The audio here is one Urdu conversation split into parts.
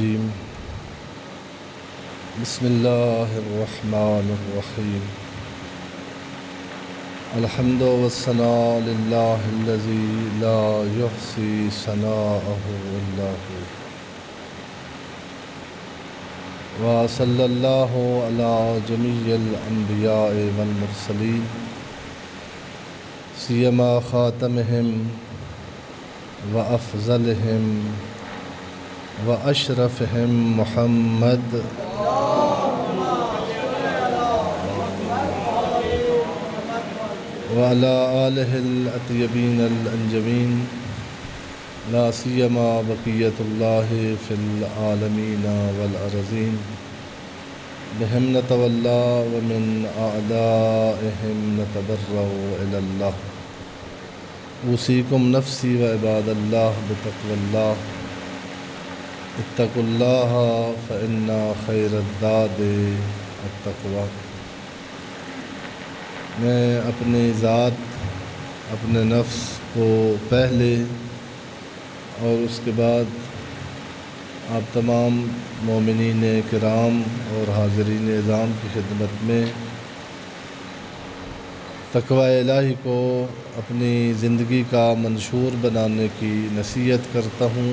الرجيم. بسم الله الرحمن الرحيم. الحمد والثناء لله الذي لا يحصي ثناءه إلا هو. وصلى الله على جميع الأنبياء والمرسلين سيما خاتمهم وأفضلهم وأشرفهم محمد وعلى آله الأطيبين الأنجبين لا سيما بقية الله في العالمين والأرضين بهم نتولى ومن أعدائهم نتبرأ إلى الله. أوصيكم نفسي وعباد الله بتقوى الله. اتقوا اللہ فإن خیر الزاد التقوی. میں اپنی ذات اپنے نفس کو پہلے اور اس کے بعد آپ تمام مومنین کرام اور حاضرین اعظام کی خدمت میں تقوی الہی کو اپنی زندگی کا منشور بنانے کی نصیحت کرتا ہوں.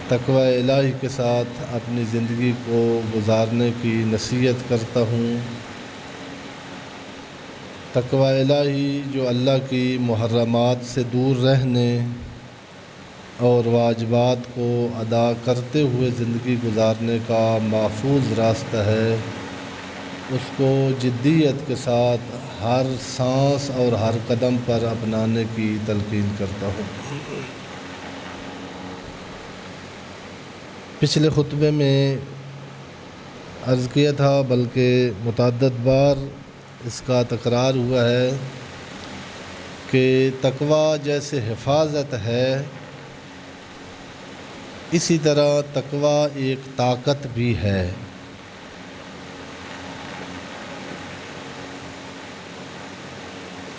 تقوی الہی کے ساتھ اپنی زندگی کو گزارنے کی نصیحت کرتا ہوں. تقوی الہی جو اللہ کی محرمات سے دور رہنے اور واجبات کو ادا کرتے ہوئے زندگی گزارنے کا محفوظ راستہ ہے، اس کو جدیت کے ساتھ ہر سانس اور ہر قدم پر اپنانے کی تلقین کرتا ہوں. پچھلے خطبے میں عرض کیا تھا، بلکہ متعدد بار اس کا تکرار ہوا ہے کہ تقوی جیسے حفاظت ہے، اسی طرح تقوی ایک طاقت بھی ہے.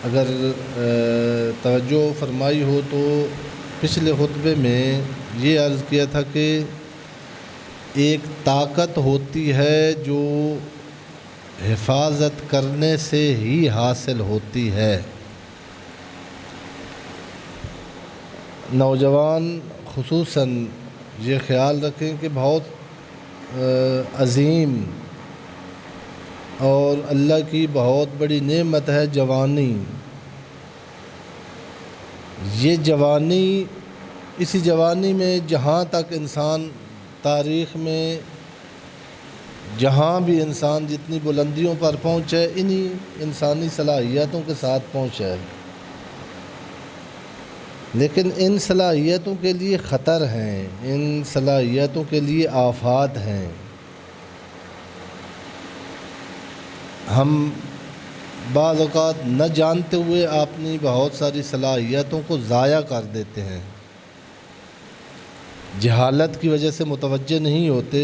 اگر توجہ فرمائی ہو تو پچھلے خطبے میں یہ عرض کیا تھا کہ ایک طاقت ہوتی ہے جو حفاظت کرنے سے ہی حاصل ہوتی ہے. نوجوان خصوصاً یہ خیال رکھیں کہ بہت عظیم اور اللہ کی بہت بڑی نعمت ہے جوانی. یہ جوانی، اسی جوانی میں جہاں تک انسان تاریخ میں جہاں بھی انسان جتنی بلندیوں پر پہنچے، انہی انسانی صلاحیتوں کے ساتھ پہنچا ہے. لیکن ان صلاحیتوں کے لیے خطر ہیں، ان صلاحیتوں کے لیے آفات ہیں. ہم بعض اوقات نہ جانتے ہوئے اپنی بہت ساری صلاحیتوں کو ضائع کر دیتے ہیں. جہالت کی وجہ سے متوجہ نہیں ہوتے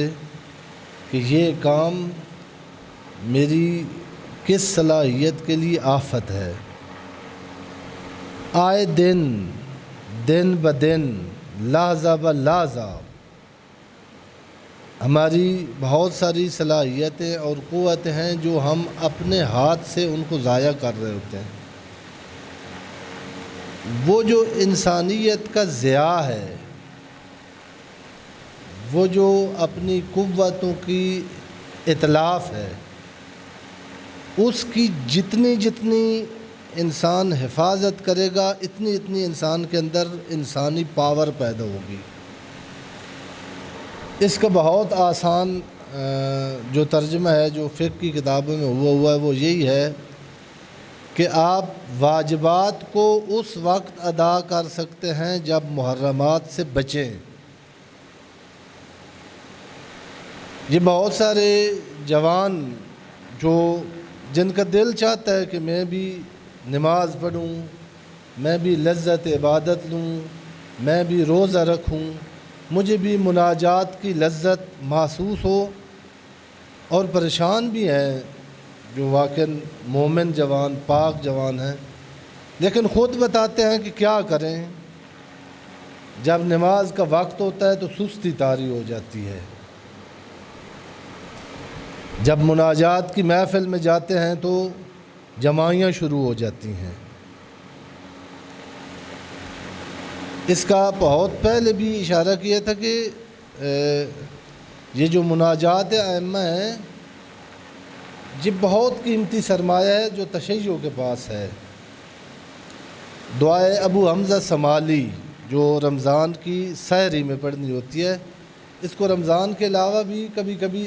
کہ یہ کام میری کس صلاحیت کے لیے آفت ہے. آئے دن بدن لحظہ بلحظہ ہماری بہت ساری صلاحیتیں اور قوتیں ہیں جو ہم اپنے ہاتھ سے ان کو ضائع کر رہے ہوتے ہیں. وہ جو انسانیت کا ضیاع ہے، وہ جو اپنی قوتوں کی اتلاف ہے، اس کی جتنی انسان حفاظت کرے گا، اتنی انسان کے اندر انسانی پاور پیدا ہوگی. اس کا بہت آسان جو ترجمہ ہے جو فقہ کی کتابوں میں ہوا ہے وہ یہی ہے کہ آپ واجبات کو اس وقت ادا کر سکتے ہیں جب محرمات سے بچیں. یہ بہت سارے جوان جن کا دل چاہتا ہے کہ میں بھی نماز پڑھوں، میں بھی لذت عبادت لوں، میں بھی روزہ رکھوں، مجھے بھی مناجات کی لذت محسوس ہو، اور پریشان بھی ہیں جو واقعاً مومن جوان، پاک جوان ہیں، لیکن خود بتاتے ہیں کہ کیا کریں، جب نماز کا وقت ہوتا ہے تو سستی طاری ہو جاتی ہے، جب مناجات کی محفل میں جاتے ہیں تو جمائیاں شروع ہو جاتی ہیں۔ اس کا بہت پہلے بھی اشارہ کیا تھا کہ یہ جو مناجات ائمہ ہیں یہ بہت قیمتی سرمایہ ہے جو تشیع کے پاس ہے۔ دعائے ابو حمزہ سمالی جو رمضان کی سحری میں پڑھنی ہوتی ہے، اس کو رمضان کے علاوہ بھی کبھی کبھی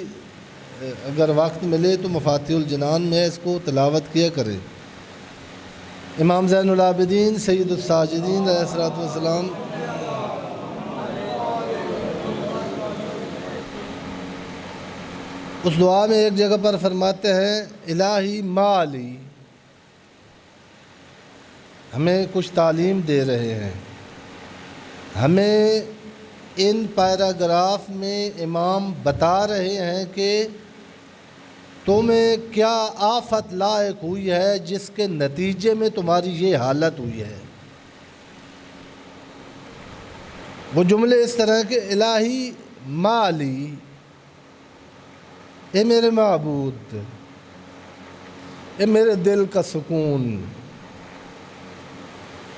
اگر وقت ملے تو مفاتیح الجنان میں اس کو تلاوت کیا کرے۔ امام زین العابدین سید الساجدین علیہ الصلوۃ والسلام اس دعا میں ایک جگہ پر فرماتے ہیں الہی مالی، ہمیں کچھ تعلیم دے رہے ہیں، ہمیں ان پیراگراف میں امام بتا رہے ہیں کہ تمہیں کیا آفت لاحق ہوئی ہے جس کے نتیجے میں تمہاری یہ حالت ہوئی ہے۔ وہ جملے اس طرح کہ الہی مالی، اے میرے معبود، اے میرے دل کا سکون،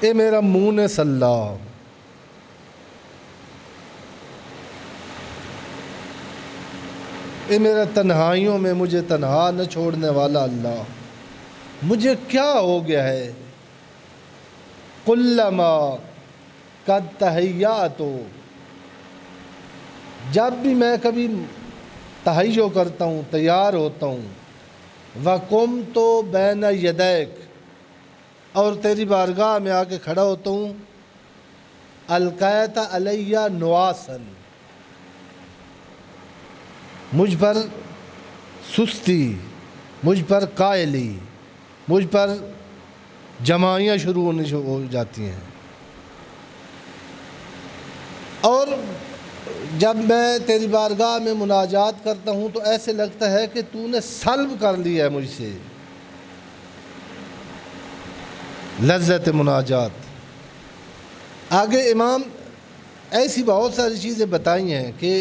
اے میرا مون صلاح، اے میرا تنہائیوں میں مجھے تنہا نہ چھوڑنے والا اللہ، مجھے کیا ہو گیا ہے؟ کلما قد تہیأت، جب بھی میں کبھی تہیّؤ کرتا ہوں، تیار ہوتا ہوں، وقمت بین یدیک، اور تیری بارگاہ میں آ کے کھڑا ہوتا ہوں، القیت علیہ نواسن، مجھ پر سستی، مجھ پر قائلی، مجھ پر جمائیاں شروع ہونی ہو جاتی ہیں، اور جب میں تیری بارگاہ میں مناجات کرتا ہوں تو ایسے لگتا ہے کہ تو نے سلب کر لیا ہے مجھ سے لذت مناجات۔ آگے امام ایسی بہت ساری چیزیں بتائی ہیں کہ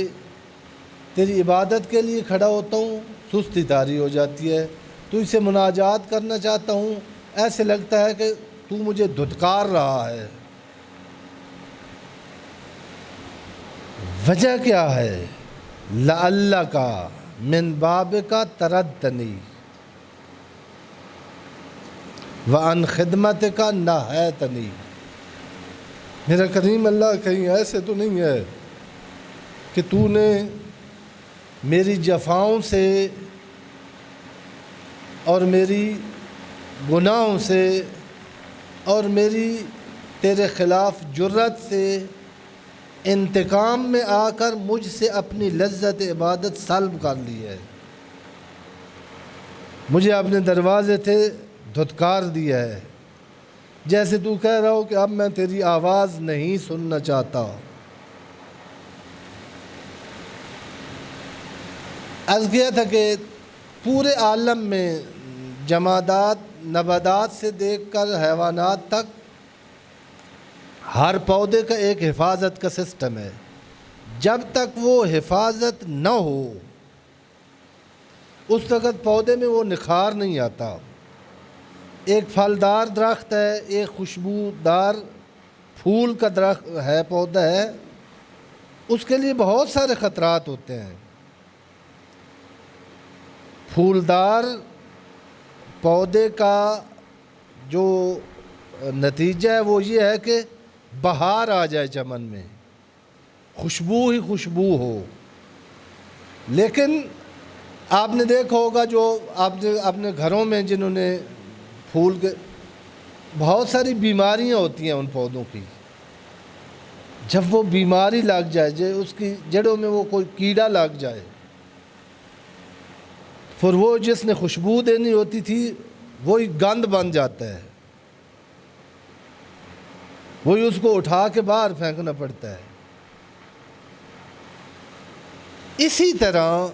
تیری عبادت کے لیے کھڑا ہوتا ہوں، سستی طاری ہو جاتی ہے، تو اسے مناجات کرنا چاہتا ہوں، ایسے لگتا ہے کہ تو مجھے دھتکار رہا ہے۔ وجہ کیا ہے؟ لعلک من بابک تردنی وعن خدمتک نہیتنی، میرا کریم اللہ کہیں ایسے تو نہیں ہے کہ تو نے میری جفاؤں سے اور میری گناہوں سے اور میری تیرے خلاف جرت سے انتقام میں آ کر مجھ سے اپنی لذت عبادت سلب کر لی ہے، مجھے اپنے دروازے سے دھتکار دیا ہے، جیسے تو کہہ رہا ہو کہ اب میں تیری آواز نہیں سننا چاہتا۔ عرض کیا تھا کہ پورے عالم میں جمادات، نباتات سے دیکھ کر حیوانات تک ہر پودے کا ایک حفاظت کا سسٹم ہے، جب تک وہ حفاظت نہ ہو اس وقت پودے میں وہ نکھار نہیں آتا۔ ایک پھلدار درخت ہے، ایک خوشبودار پھول کا درخت ہے، پودا ہے، اس کے لیے بہت سارے خطرات ہوتے ہیں۔ پھولدار پودے کا جو نتیجہ ہے وہ یہ ہے کہ بہار آ جائے چمن میں، خوشبو ہی خوشبو ہو، لیکن آپ نے دیکھا ہوگا جو آپ نے اپنے گھروں میں جنہوں نے پھول کے، بہت ساری بیماریاں ہوتی ہیں ان پودوں کی، جب وہ بیماری لگ جائے، اس کی جڑوں میں وہ کوئی کیڑا لگ جائے، پھر وہ جس نے خوشبو دینی ہوتی تھی وہی گند بن جاتا ہے، وہی اس کو اٹھا کے باہر پھینکنا پڑتا ہے۔ اسی طرح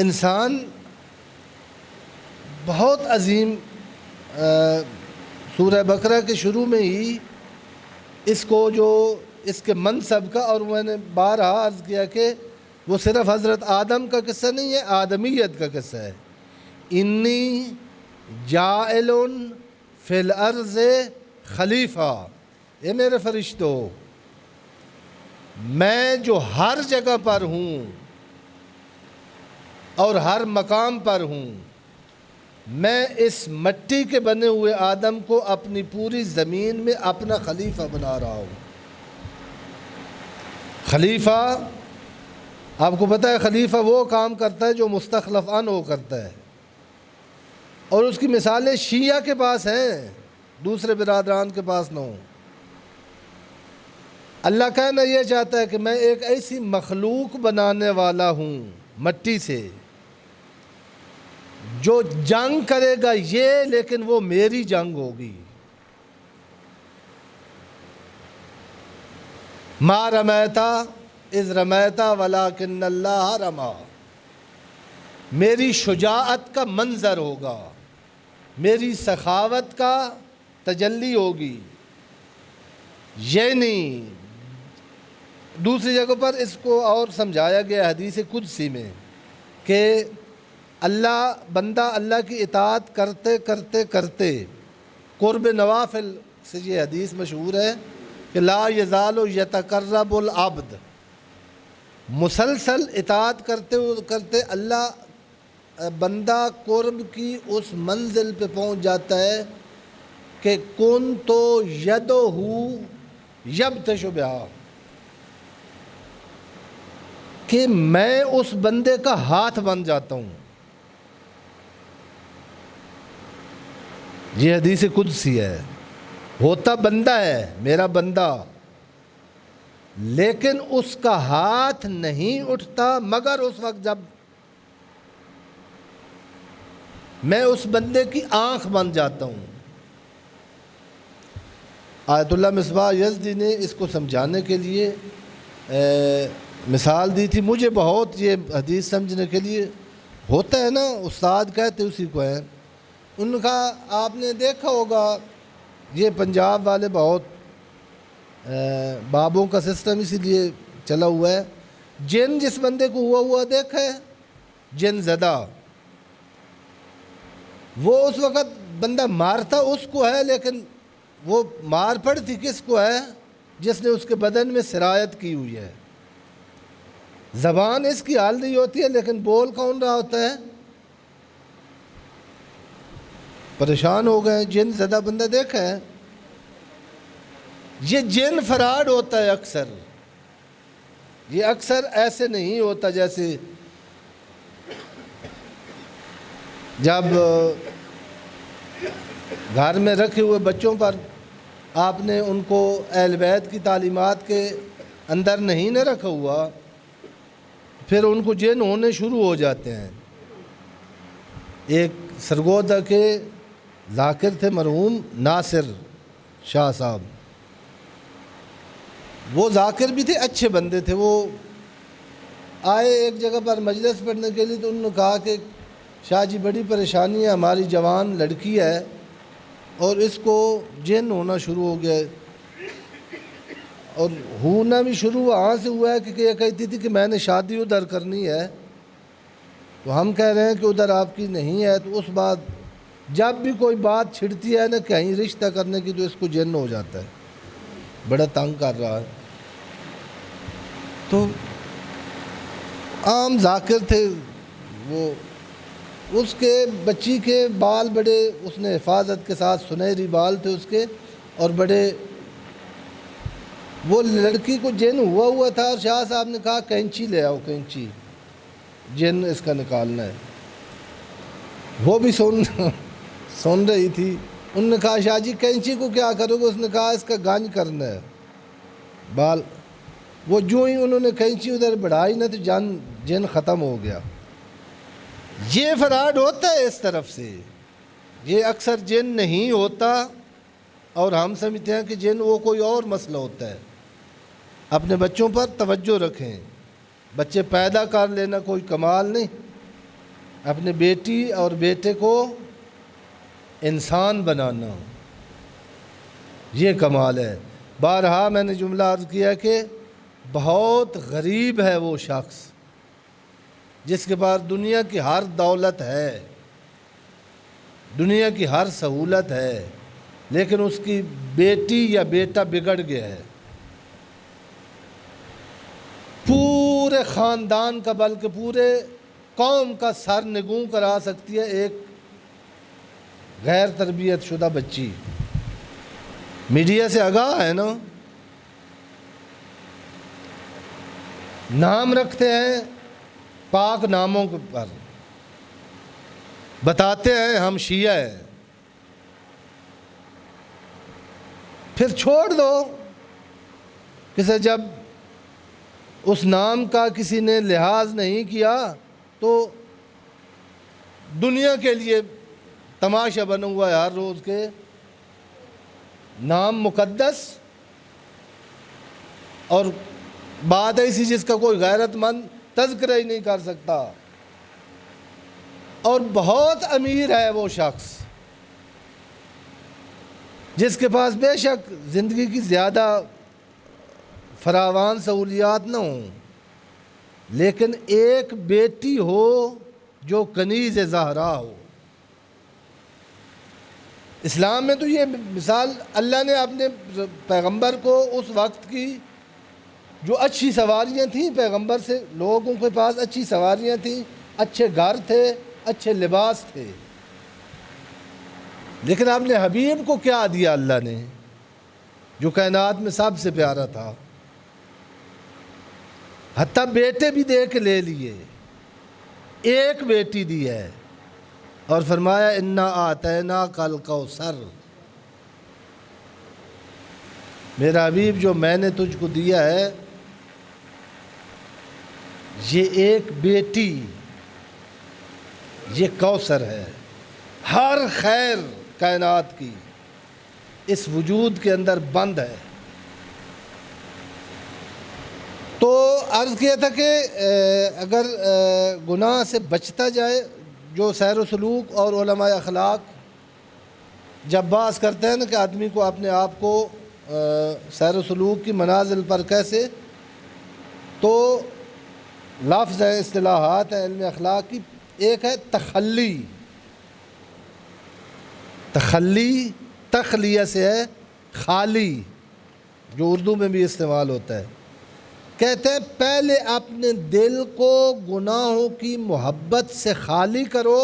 انسان بہت عظیم، سورہ بقرہ کے شروع میں ہی اس کو جو اس کے منصب کا، اور میں نے بارہا عرض کیا کہ وہ صرف حضرت آدم کا قصہ نہیں ہے، آدمیت کا قصہ ہے۔ انی جاعل فی الارض خلیفہ، اے میرے فرشتوں، میں جو ہر جگہ پر ہوں اور ہر مقام پر ہوں، میں اس مٹی کے بنے ہوئے آدم کو اپنی پوری زمین میں اپنا خلیفہ بنا رہا ہوں۔ خلیفہ، آپ کو پتہ ہے خلیفہ وہ کام کرتا ہے جو مستخلف عنہ وہ کرتا ہے، اور اس کی مثالیں شیعہ کے پاس ہیں، دوسرے برادران کے پاس نہ ہوں۔ اللہ کہنا یہ چاہتا ہے کہ میں ایک ایسی مخلوق بنانے والا ہوں مٹی سے جو جنگ کرے گا یہ، لیکن وہ میری جنگ ہوگی۔ ما رمیتا اذ رمیتا ولکن اللہ رما، میری شجاعت کا منظر ہوگا، میری سخاوت کا تجلی ہوگی۔ یہ نہیں، دوسری جگہ پر اس کو اور سمجھایا گیا حدیث قدسی میں کہ بندہ اللہ کی اطاعت کرتے کرتے کرتے قرب نوافل سے، یہ حدیث مشہور ہے کہ لا یزال یتقرب العبد، مسلسل اطاعت کرتے کرتے بندہ قرب کی اس منزل پہ پہنچ جاتا ہے کہ کنت یدہ یبطش بہا، کہ میں اس بندے کا ہاتھ بن جاتا ہوں۔ یہ حدیث قدسی ہے، ہوتا بندہ ہے میرا بندہ، لیکن اس کا ہاتھ نہیں اٹھتا مگر اس وقت جب میں اس بندے کی آنکھ بن جاتا ہوں۔ آیت اللہ مصباح یزدی نے اس کو سمجھانے کے لیے مثال دی تھی۔ مجھے بہت یہ حدیث سمجھنے کے لیے ہوتا ہے نا، استاد کہتے اسی کو ہیں، ان کا آپ نے دیکھا ہوگا، یہ پنجاب والے بہت بابوں کا سسٹم اسی لیے چلا ہوا ہے۔ جن جس بندے کو ہوا دیکھا ہے، جن زدہ، وہ اس وقت بندہ مارتا اس کو ہے، لیکن وہ مار پڑتی کس کو ہے؟ جس نے اس کے بدن میں سرایت کی ہوئی ہے۔ زبان اس کی حال نہیں ہوتی ہے، لیکن بول کون رہا ہوتا ہے؟ پریشان ہو گئے، جن زدہ بندہ دیکھا ہے۔ یہ جن فراڈ ہوتا ہے اکثر، یہ اکثر ایسے نہیں ہوتا جیسے جب گھر میں رکھے ہوئے بچوں پر آپ نے ان کو اہل بیت کی تعلیمات کے اندر نہیں نہ رکھا ہوا، پھر ان کو جن ہونے شروع ہو جاتے ہیں۔ ایک سرگودا کے ذاکر تھے مرحوم ناصر شاہ صاحب، وہ ذاکر بھی تھے، اچھے بندے تھے۔ وہ آئے ایک جگہ پر مجلس پڑھنے کے لیے، تو انہوں نے کہا کہ شاہ جی بڑی پریشانی ہے، ہماری جوان لڑکی ہے اور اس کو جن ہونا شروع ہو گیا ہے، اور ہونا بھی شروع وہاں سے ہوا ہے کہ یہ کہتی تھی کہ میں نے شادی ادھر کرنی ہے، تو ہم کہہ رہے ہیں کہ ادھر آپ کی نہیں ہے۔ تو اس بات جب بھی کوئی بات چھڑتی ہے نا کہیں رشتہ کرنے کی، تو اس کو جن ہو جاتا ہے، بڑا تنگ کر رہا ہے۔ تو عام ذاکر تھے وہ، اس کے بچی کے بال بڑے، اس نے حفاظت کے ساتھ سنہری بال تھے اس کے، اور بڑے، وہ لڑکی کو جن ہوا تھا، اور شاہ صاحب نے کہا کینچی لے آؤ، کینچی، جن اس کا نکالنا ہے۔ وہ بھی سن رہی تھی۔ انہوں نے کہا شاہ جی کینچی کو کیا کرو گے؟ اس نے کہا اس کا گنج کرنا ہے بال۔ وہ جو ہی انہوں نے کینچی ادھر بڑھائی نا، تو جن ختم ہو گیا۔ یہ فراڈ ہوتا ہے اس طرف سے، یہ اکثر جن نہیں ہوتا، اور ہم سمجھتے ہیں کہ جن وہ کوئی اور مسئلہ ہوتا ہے۔ اپنے بچوں پر توجہ رکھیں، بچے پیدا کر لینا کوئی کمال نہیں، اپنے بیٹی اور بیٹے کو انسان بنانا یہ کمال ہے۔ بارہا میں نے جملہ عرض کیا کہ بہت غریب ہے وہ شخص جس کے پاس دنیا کی ہر دولت ہے، دنیا کی ہر سہولت ہے، لیکن اس کی بیٹی یا بیٹا بگڑ گیا ہے، پورے خاندان کا بلکہ پورے قوم کا سر نگوں کرا سکتی ہے ایک غیر تربیت شدہ بچی۔ میڈیا سے آگاہ ہے نا، نام رکھتے ہیں پاک ناموں پر، بتاتے ہیں ہم شیعہ ہیں، پھر چھوڑ دو کسے جب اس نام کا کسی نے لحاظ نہیں کیا تو دنیا کے لیے تماشا بنا ہوا ہے ہر روز کے نام مقدس، اور بات ایسی جس کا کوئی غیرت مند تذکرہ ہی نہیں کر سکتا۔ اور بہت امیر ہے وہ شخص جس کے پاس بے شک زندگی کی زیادہ فراوان سہولیات نہ ہوں، لیکن ایک بیٹی ہو جو کنیز زہرا ہو۔ اسلام میں تو یہ مثال اللہ نے اپنے پیغمبر کو اس وقت کی جو اچھی سواریاں تھیں، پیغمبر سے لوگوں کے پاس اچھی سواریاں تھیں، اچھے گھر تھے، اچھے لباس تھے، لیکن آپ نے حبیب کو کیا دیا اللہ نے جو کائنات میں سب سے پیارا تھا؟ حتیٰ بیٹے بھی دے کے لے لیے، ایک بیٹی دی ہے اور فرمایا انا اعطیناک الکوثر، میرا حبیب جو میں نے تجھ کو دیا ہے یہ ایک بیٹی، یہ کوثر ہے، ہر خیر کائنات کی اس وجود کے اندر بند ہے۔ تو عرض کیا تھا کہ اگر گناہ سے بچتا جائے، جو سیر و سلوک اور علماء اخلاق جب بحث کرتے ہیں نا کہ آدمی کو اپنے آپ کو سیر و سلوک کی منازل پر کیسے، تو لفظ ہے، اصطلاحات ہیں علم اخلاق کی، ایک ہے تخلی، تخلی تخلیہ سے ہے خالی، جو اردو میں بھی استعمال ہوتا ہے۔ کہتے ہیں پہلے اپنے دل کو گناہوں کی محبت سے خالی کرو،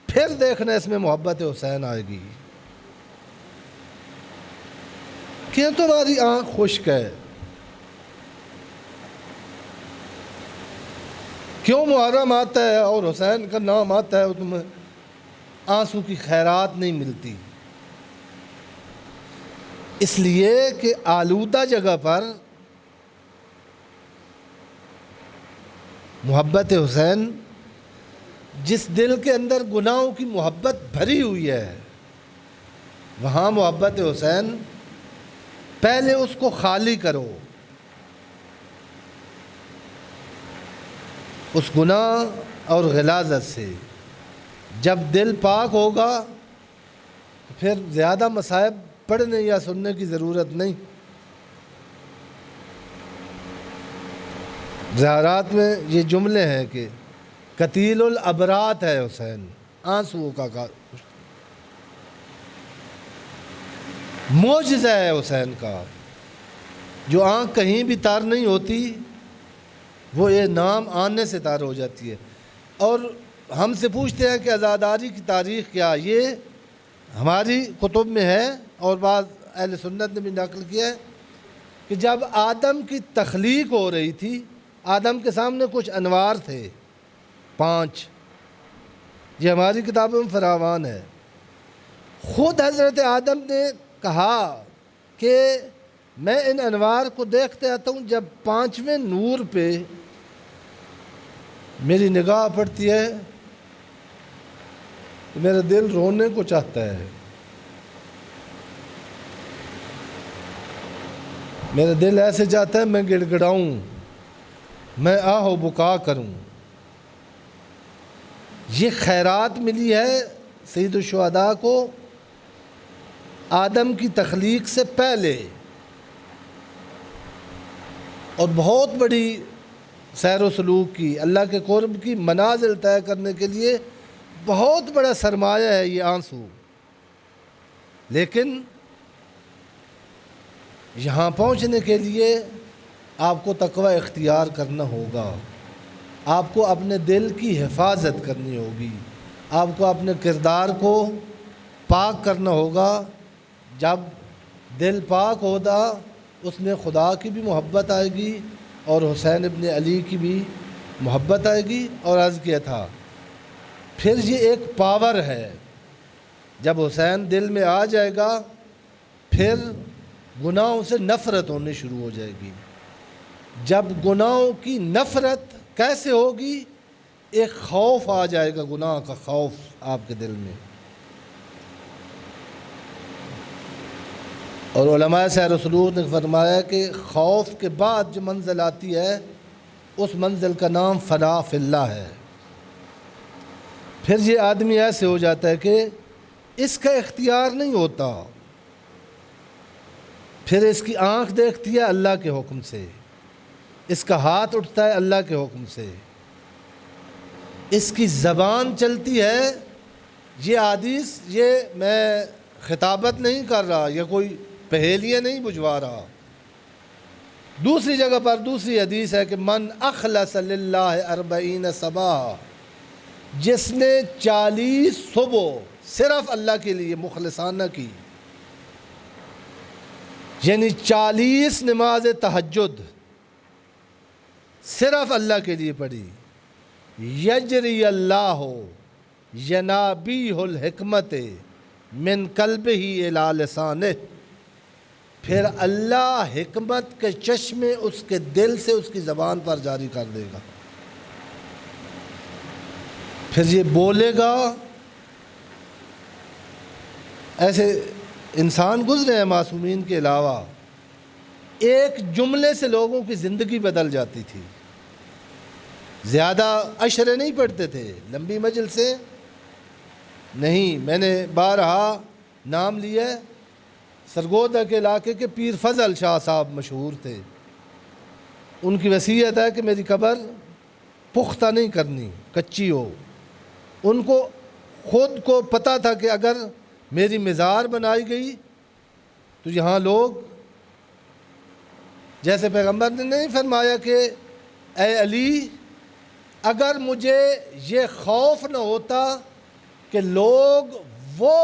پھر دیکھنا اس میں محبت حسین آئے گی۔ کیوں تمہاری آنکھ خشک ہے؟ کیوں محرم آتا ہے اور حسین کا نام آتا ہے اور تمہیں آنسو کی خیرات نہیں ملتی؟ اس لیے کہ آلودہ جگہ پر محبت حسین، جس دل کے اندر گناہوں کی محبت بھری ہوئی ہے، وہاں محبت حسین پہلے اس کو خالی کرو، اس گناہ اور غلاظت سے۔ جب دل پاک ہوگا تو پھر زیادہ مصائب پڑھنے یا سننے کی ضرورت نہیں۔ زہرات میں یہ جملے ہیں کہ قتیل الابرات ہے حسین، آنسوؤں کا معجزہ ہے حسین کا، جو آنکھ کہیں بھی تار نہیں ہوتی وہ یہ نام آنے سے تار ہو جاتی ہے۔ اور ہم سے پوچھتے ہیں کہ عزاداری کی تاریخ کیا؟ یہ ہماری کتب میں ہے اور بعض اہل سنت نے بھی نقل کیا ہے کہ جب آدم کی تخلیق ہو رہی تھی، آدم کے سامنے کچھ انوار تھے 5، یہ ہماری کتابوں میں فراوان ہے۔ خود حضرت آدم نے کہا کہ میں ان انوار کو دیکھتے آتا ہوں، جب 5ویں نور پہ میری نگاہ پڑتی ہے تو میرا دل رونے کو چاہتا ہے، میرا دل ایسے چاہتا ہے میں گڑ گڑاؤں، میں آہ و بکا کروں۔ یہ خیرات ملی ہے سید الشہداء کو آدم کی تخلیق سے پہلے۔ اور بہت بڑی سیر و سلوک کی، اللہ کے قرب کی منازل طے کرنے کے لیے بہت بڑا سرمایہ ہے یہ آنسو. لیکن یہاں پہنچنے کے لیے آپ کو تقوی اختیار کرنا ہوگا، آپ کو اپنے دل کی حفاظت کرنی ہوگی، آپ کو اپنے کردار کو پاک کرنا ہوگا. جب دل پاک ہوگا اس میں خدا کی بھی محبت آئے گی اور حسین ابن علی کی بھی محبت آئے گی. اور عرض کیا تھا پھر یہ ایک پاور ہے، جب حسین دل میں آ جائے گا پھر گناہوں سے نفرت ہونی شروع ہو جائے گی. جب گناہوں کی نفرت کیسے ہوگی؟ ایک خوف آ جائے گا، گناہ کا خوف آپ کے دل میں. اور علماء سیر و سلوک نے فرمایا کہ خوف کے بعد جو منزل آتی ہے اس منزل کا نام فنا فی اللہ ہے. پھر یہ آدمی ایسے ہو جاتا ہے کہ اس کا اختیار نہیں ہوتا، پھر اس کی آنکھ دیکھتی ہے اللہ کے حکم سے، اس کا ہاتھ اٹھتا ہے اللہ کے حکم سے، اس کی زبان چلتی ہے. یہ حدیث، یہ میں خطابت نہیں کر رہا یا کوئی پہیلیاں نہیں بجھوا رہا. دوسری جگہ پر دوسری حدیث ہے کہ من اخلص للہ 40 صباح، جس نے 40 صبح صرف اللہ کے لیے مخلصانہ کی، یعنی 40 نماز تہجد صرف اللہ کے لیے پڑھی، یجری اللہ ینابیہ الحکمت من قلبہ الی لسانہ، پھر اللہ حکمت کے چشمے اس کے دل سے اس کی زبان پر جاری کر دے گا. پھر یہ بولے گا. ایسے انسان گزرے ہیں معصومین کے علاوہ، ایک جملے سے لوگوں کی زندگی بدل جاتی تھی. زیادہ عشرے نہیں پڑھتے تھے، لمبی مجلس سے نہیں. میں نے بارہا نام لیا، سرگودا کے علاقے کے پیر فضل شاہ صاحب مشہور تھے. ان کی وصیت ہے کہ میری قبر پختہ نہیں کرنی، کچی ہو. ان کو خود کو پتہ تھا کہ اگر میری مزار بنائی گئی تو یہاں لوگ، جیسے پیغمبر نے نہیں فرمایا کہ اے علی اگر مجھے یہ خوف نہ ہوتا کہ لوگ وہ